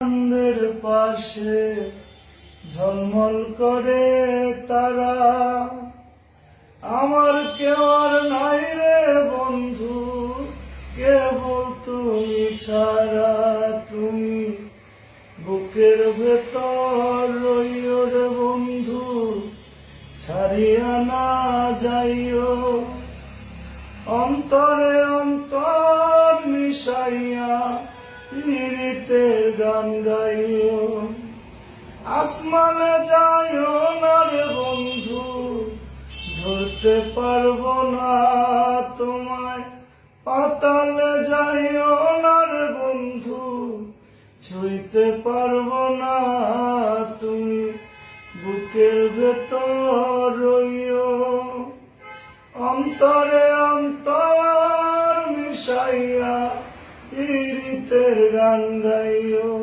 চাঁদের পাশে ঝলমল করে তারা, আমার কেউ আর নাই রে বন্ধু, কেবল তুমি ছাড়া। তুমি বুকের ভেতর রইও রে বন্ধু, ছাড়িয়া না যাইও। অন্তরে অন্তর মিশাইয়া পীড়িতের গান গাইও। আসমানে যাইও না রে বন্ধু, ধরতে পারবো না তোমায়। পাতালে যাইও না রে বন্ধু, ছুঁইতে পারবো না। তুমি বুকের ভেতর রইও। অন্তরে অন্তর মিশাইয়া পীড়িতের গান গাইও।